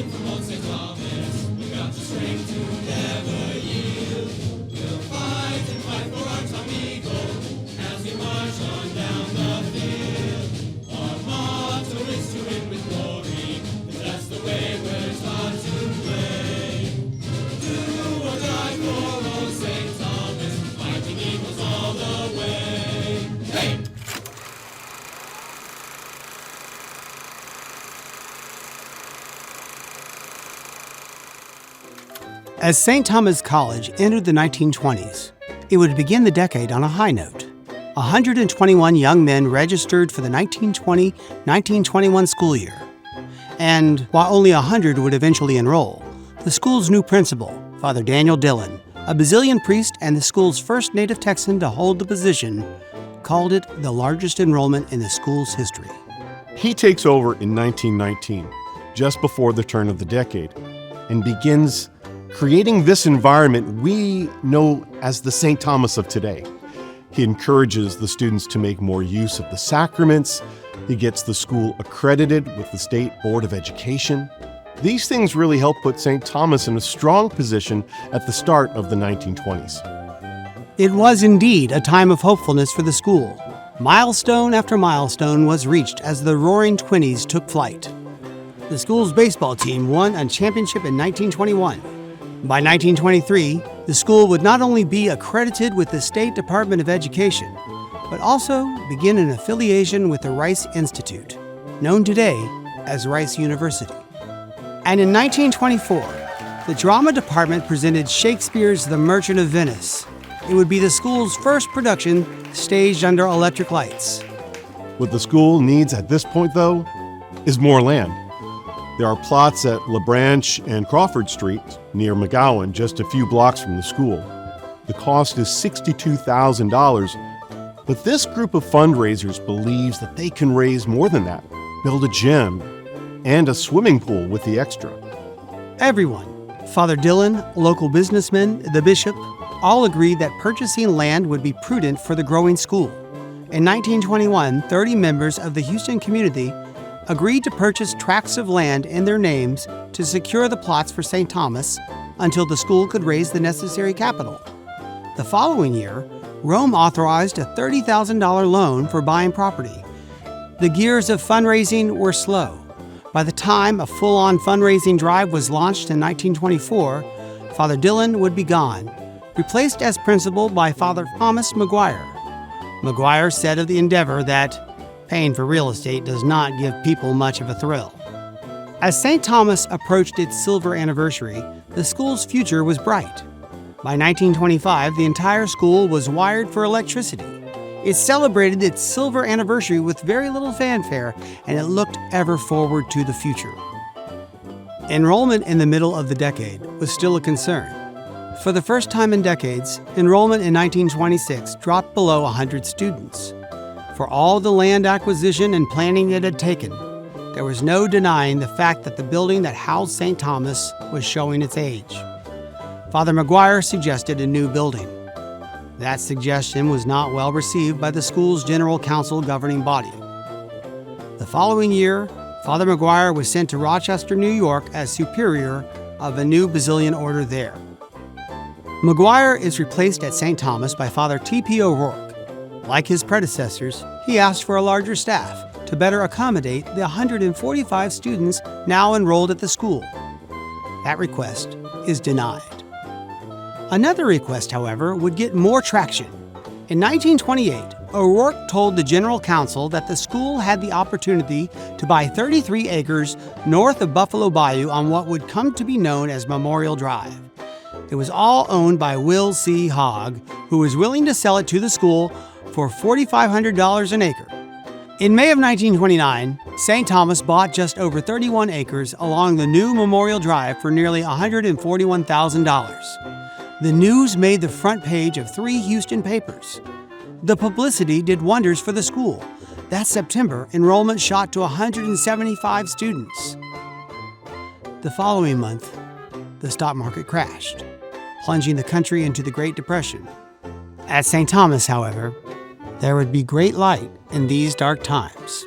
men from old St. Thomas, we got the strength to never yield. We'll fight and fight for our Tom Eagle as we march on down the field. Our motto is to win with glory, 'cause that's the way we're taught to play. Do or die for old St. Thomas, fighting eagles all the way. Hey! As St. Thomas College entered the 1920s, it would begin the decade on a high note. 121 young men registered for the 1920-1921 school year. And while only 100 would eventually enroll, the school's new principal, Father Daniel Dillon, a Basilian priest and the school's first native Texan to hold the position, called it the largest enrollment in the school's history. He takes over in 1919, just before the turn of the decade, and begins creating this environment we know as the St. Thomas of today. He encourages the students to make more use of the sacraments. He gets the school accredited with the State Board of Education. These things really help put St. Thomas in a strong position at the start of the 1920s. It was indeed a time of hopefulness for the school. Milestone after milestone was reached as the Roaring Twenties took flight. The school's baseball team won a championship in 1921. By 1923, the school would not only be accredited with the State Department of Education, but also begin an affiliation with the Rice Institute, known today as Rice University. And in 1924, the drama department presented Shakespeare's The Merchant of Venice. It would be the school's first production staged under electric lights. What the school needs at this point, though, is more land. There are plots at LaBranche and Crawford Street near McGowan, just a few blocks from the school. The cost is $62,000, but this group of fundraisers believes that they can raise more than that, build a gym and a swimming pool with the extra. Everyone, Father Dillon, local businessmen, the bishop, all agreed that purchasing land would be prudent for the growing school. In 1921, 30 members of the Houston community agreed to purchase tracts of land in their names to secure the plots for St. Thomas until the school could raise the necessary capital. The following year, Rome authorized a $30,000 loan for buying property. The gears of fundraising were slow. By the time a full-on fundraising drive was launched in 1924, Father Dillon would be gone, replaced as principal by Father Thomas McGuire. McGuire said of the endeavor that paying for real estate does not give people much of a thrill. As St. Thomas approached its silver anniversary, the school's future was bright. By 1925, the entire school was wired for electricity. It celebrated its silver anniversary with very little fanfare, and it looked ever forward to the future. Enrollment in the middle of the decade was still a concern. For the first time in decades, enrollment in 1926 dropped below 100 students. For all the land acquisition and planning it had taken, there was no denying the fact that the building that housed St. Thomas was showing its age. Father McGuire suggested a new building. That suggestion was not well received by the school's general council governing body. The following year, Father McGuire was sent to Rochester, New York as superior of a new Basilian order there. McGuire is replaced at St. Thomas by Father T.P. O'Rourke. Like his predecessors, he asked for a larger staff to better accommodate the 145 students now enrolled at the school. That request is denied. Another request, however, would get more traction. In 1928, O'Rourke told the General Council that the school had the opportunity to buy 33 acres north of Buffalo Bayou on what would come to be known as Memorial Drive. It was all owned by Will C. Hogg, who was willing to sell it to the school for $4,500 an acre. In May of 1929, St. Thomas bought just over 31 acres along the new Memorial Drive for nearly $141,000. The news made the front page of 3 Houston papers. The publicity did wonders for the school. That September, enrollment shot to 175 students. The following month, the stock market crashed, plunging the country into the Great Depression. At St. Thomas, however, there would be great light in these dark times.